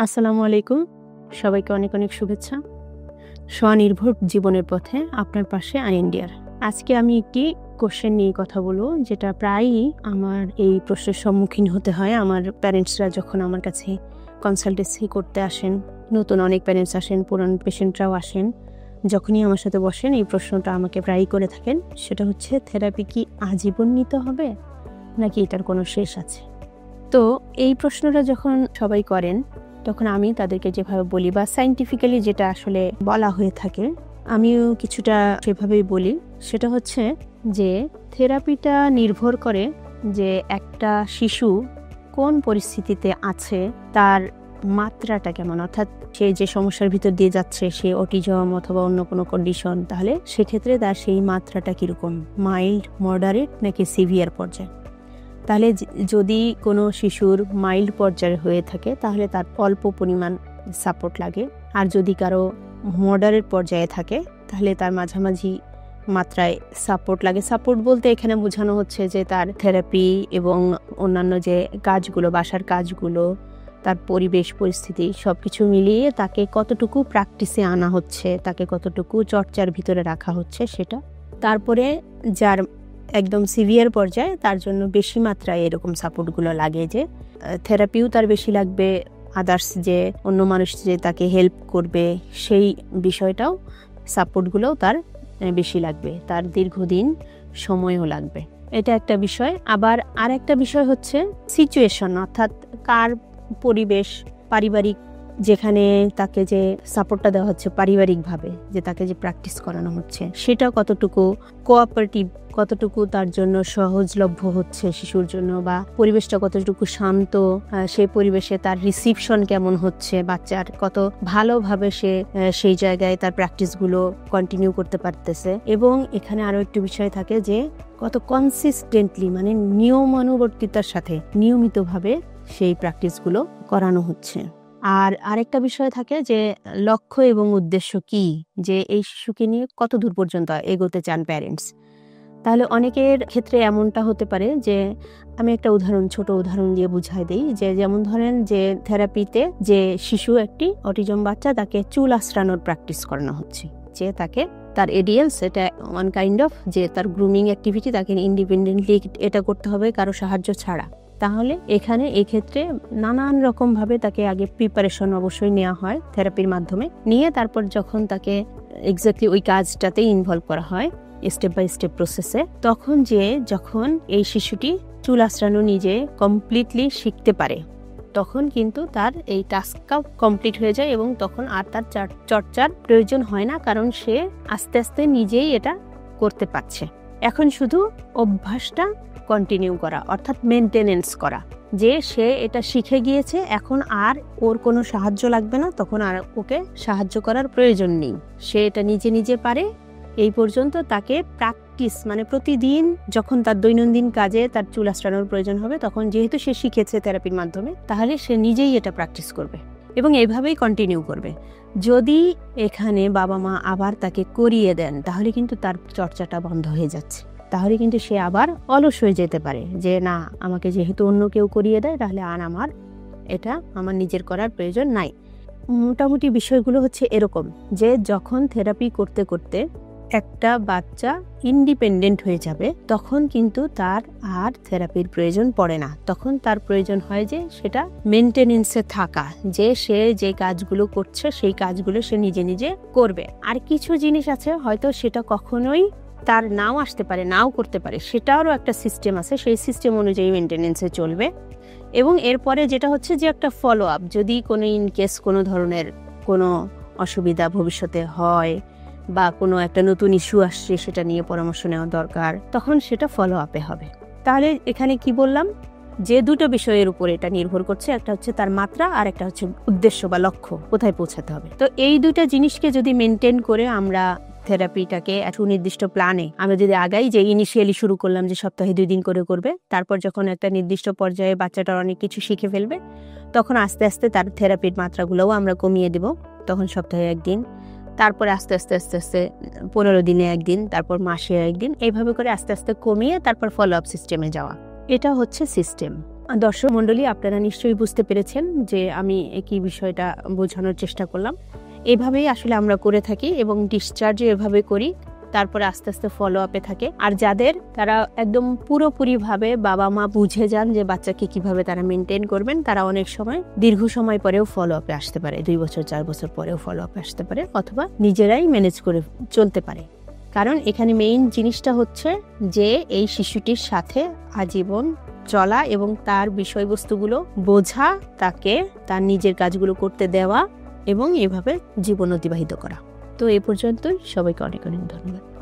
আসসালামু আলাইকুম। সবাইকে অনেক অনেক শুভেচ্ছা। স্বনির্ভর জীবনের পথে আপনার পাশে ইন্ডিয়ার। আজকে আমি একটি কোশ্চেন নিয়ে কথা বলবো, যেটা প্রায়ই আমার এই প্রশ্নের সম্মুখীন হতে হয়। আমার প্যারেন্টসরা যখন আমার কাছে কনসালটেন্সি করতে আসেন, নতুন অনেক প্যারেন্টস আসেন, পুরান পেশেন্টরাও আসেন, যখনই আমার সাথে বসেন এই প্রশ্নটা আমাকে প্রায়ই করে থাকেন। সেটা হচ্ছে, থেরাপি কি আজীবন নিতে হবে নাকি এটার কোনো শেষ আছে? তো এই প্রশ্নটা যখন সবাই করেন, তখন আমি তাদেরকে যেভাবে বলি বা সায়েন্টিফিক্যালি যেটা আসলে বলা হয়ে থাকে, আমিও কিছুটা সেভাবেই বলি। সেটা হচ্ছে যে থেরাপিটা নির্ভর করে যে একটা শিশু কোন পরিস্থিতিতে আছে, তার মাত্রাটা কেমন, অর্থাৎ সে যে সমস্যার ভিতর দিয়ে যাচ্ছে, সে অটিজম অথবা অন্য কোনো কন্ডিশন, তাহলে সেক্ষেত্রে তার সেই মাত্রাটা কীরকম, মাইল্ড, মডারেট নাকি সিভিয়ার পর্যায়ে। তাহলে যদি কোনো শিশুর মাইল্ড পর্যায়ে হয়ে থাকে, তাহলে তার অল্প পরিমাণ সাপোর্ট লাগে। আর যদি কারো মডারেট পর্যায়ে থাকে, তাহলে তার মাঝামাঝি মাত্রায় সাপোর্ট লাগে। সাপোর্ট বলতে এখানে বোঝানো হচ্ছে যে তার থেরাপি এবং অন্যান্য যে কাজগুলো, বাসার কাজগুলো, তার পরিবেশ পরিস্থিতি সব কিছু মিলিয়ে তাকে কতটুকু প্র্যাকটিসে আনা হচ্ছে, তাকে কতটুকু চর্চার ভিতরে রাখা হচ্ছে সেটা। তারপরে যার একদম সিভিয়ার পর্যায়ে, তার জন্য বেশি মাত্রায় এরকম সাপোর্টগুলো লাগে, যে থেরাপিও তার বেশি লাগবে, আদার্স যে অন্য মানুষ যে তাকে হেল্প করবে সেই বিষয়টাও, সাপোর্টগুলোও তার বেশি লাগবে, তার দীর্ঘদিন সময়ও লাগবে। এটা একটা বিষয়। আবার আর একটা বিষয় হচ্ছে সিচুয়েশন, অর্থাৎ কার পরিবেশ, পারিবারিক, যেখানে তাকে যে সাপোর্টটা দেওয়া হচ্ছে পারিবারিকভাবে, যে তাকে যে প্র্যাকটিস করানো হচ্ছে, সেটা কতটুকু কোঅপারেটিভ, কতটুকু তার জন্য সহজলভ্য হচ্ছে শিশুর জন্য, বা পরিবেশটা কতটুকু শান্ত, সেই পরিবেশে তার রিসিপশন কেমন হচ্ছে, বাচ্চার কত ভালোভাবে সে সেই জায়গায় তার প্র্যাকটিসগুলো কন্টিনিউ করতে পারতেছে। এবং এখানে আরও একটি বিষয় থাকে যে কত কনসিস্টেন্টলি, মানে নিয়মানুবর্তিতার সাথে নিয়মিতভাবে সেই প্র্যাকটিসগুলো করানো হচ্ছে। আর আরেকটা বিষয় থাকে যে লক্ষ্য এবং উদ্দেশ্য কি, যে এই শিশুকে নিয়ে কত দূর পর্যন্ত এগোতে চান প্যারেন্টস। তাহলে অনেকের ক্ষেত্রে এমনটা হতে পারে যে, আমি একটা ছোট উদাহরণ দিয়ে বুঝাই দিই, যে যেমন ধরেন যে থেরাপিতে যে শিশু, একটি অটিজম বাচ্চা, তাকে চুল আঁচড়ানোর প্র্যাকটিস করানো হচ্ছে, যে তাকে তার এডিএলস, এটা ওয়ান কাইন্ড অফ যে তার গ্রুমিং অ্যাক্টিভিটি, তাকে ইন্ডিপেন্ডেন্টলি এটা করতে হবে কারো সাহায্য ছাড়া। তাহলে এখানে এক্ষেত্রে নানান রকমভাবে তাকে আগে প্রিপারেশন অবশ্যই নেওয়া হয় থেরাপির মাধ্যমে, নিয়ে তারপর যখন তাকে এক্স্যাক্টলি ওই কাজটাতে ইনভলভ করা হয় স্টেপ বাই স্টেপ প্রসেসে, তখন যখন এই শিশুটি চুল আঁচড়ানো নিজে কমপ্লিটলি শিখতে পারে, তখন কিন্তু তার এই টাস্কটাও কমপ্লিট হয়ে যায় এবং তখন আর তার চর্চার প্রয়োজন হয় না, কারণ সে আস্তে আস্তে নিজেই এটা করতে পারছে। এখন শুধু অভ্যাসটা কন্টিনিউ করা, অর্থাৎ মেনটেনেন্স করা, যে সে এটা শিখে গিয়েছে, এখন আর ওর কোনো সাহায্য লাগবে না, তখন আর ওকে সাহায্য করার প্রয়োজন নেই, সে এটা নিজে নিজে পারে। এই পর্যন্ত তাকে প্র্যাকটিস, মানে প্রতিদিন যখন তার দৈনন্দিন কাজে তার চুল আঁচড়ানোর প্রয়োজন হবে, তখন যেহেতু সে শিখেছে থেরাপির মাধ্যমে, তাহলে সে নিজেই এটা প্র্যাকটিস করবে এবং এইভাবেই কন্টিনিউ করবে। যদি এখানে বাবা মা আবার তাকে করিয়ে দেন, তাহলে কিন্তু তার চর্চাটা বন্ধ হয়ে যাচ্ছে, তাহলে কিন্তু সে আবার অলস হয়ে যেতে পারে, যে না, আমাকে যেহেতু অন্য কেউ করিয়ে দেয়, তাহলে আর আমার নিজের করার প্রয়োজন নাই। মোটামুটি বিষয়গুলো হচ্ছে এরকম, যে যখন থেরাপি করতে করতে একটা বাচ্চা ইন্ডিপেন্ডেন্ট হয়ে যাবে, তখন কিন্তু তার আর থেরাপির প্রয়োজন পড়ে না। তখন তার প্রয়োজন হয় যে সেটা মেনটেনেন্সে থাকা, যে সে যে কাজগুলো করছে সেই কাজগুলো সে নিজে নিজে করবে। আর কিছু জিনিস আছে হয়তো সেটা কখনোই তার নাও আসতে পারে, নাও করতে পারে, সেটারও একটা সিস্টেম আছে, সেই সিস্টেম অনুযায়ী মেনটেনেন্সে চলবে। এবং এরপরে যেটা হচ্ছে যে একটা ফলো আপ, যদি কোনো ইনকেস কোনো ধরনের কোনো অসুবিধা ভবিষ্যতে হয় বা কোনো একটা নতুন ইস্যু আসছে, সেটা নিয়ে পরামর্শ নেওয়া দরকার, তখন সেটা ফলো আপে হবে। তাহলে এখানে কি বললাম, যে দুটো বিষয়ের উপর এটা নির্ভর করছে, একটা হচ্ছে তার মাত্রা, আর একটা হচ্ছে উদ্দেশ্য বা লক্ষ্য, কোথায় পৌঁছাতে হবে। তো এই দুইটা জিনিসকে যদি মেনটেন করে আমরা থেরাপিটাকে একটা নির্দিষ্ট প্ল্যানে আমরা যদি আগাই, যে ইনিশিয়ালি শুরু করলাম যে সপ্তাহে 2 দিন করে করবে, তারপর যখন একটা নির্দিষ্ট পর্যায়ে বাচ্চাটার অনেক কিছু শিখে ফেলবে, তখন আস্তে আস্তে তার থেরাপির মাত্রাগুলোও আমরা কমিয়ে দেব, তখন সপ্তাহে 1 দিন, তারপরে আস্তে আস্তে 15 দিনে 1 দিন, তারপর মাসে 1 দিন, এইভাবে করে আস্তে আস্তে কমিয়ে তারপর ফলো আপ সিস্টেমে যাওয়া। এটা হচ্ছে সিস্টেম। দর্শক মণ্ডলী, আপনারা নিশ্চয়ই বুঝতে পেরেছেন যে আমি কি বিষয়টা বোঝানোর চেষ্টা করলাম। এভাবেই আসলে আমরা করে থাকি এবং ডিসচার্জও এভাবে করি, তারপরে আস্তে আস্তে ফলো আপে থাকে। আর যাদের তারা একদম পুরোপুরিভাবে বাবা মা বুঝে যান যে বাচ্চাকে কিভাবে তারা মেনটেন করবেন, তারা অনেক সময় দীর্ঘ সময় পরেও ফলো আপে আসতে পারে, 2 বছর 4 বছর পরেও ফলো আপে আসতে পারে, অথবা নিজেরাই ম্যানেজ করে চলতে পারে। কারণ এখানে মেইন জিনিসটা হচ্ছে যে এই শিশুটির সাথে আজীবন চলা এবং তার বিষয়বস্তুগুলো বোঝা, তাকে তার নিজের কাজগুলো করতে দেওয়া এবং এভাবে জীবন অতিবাহিত করা। তো এ পর্যন্তই, সবাইকে অনেক অনেক ধন্যবাদ।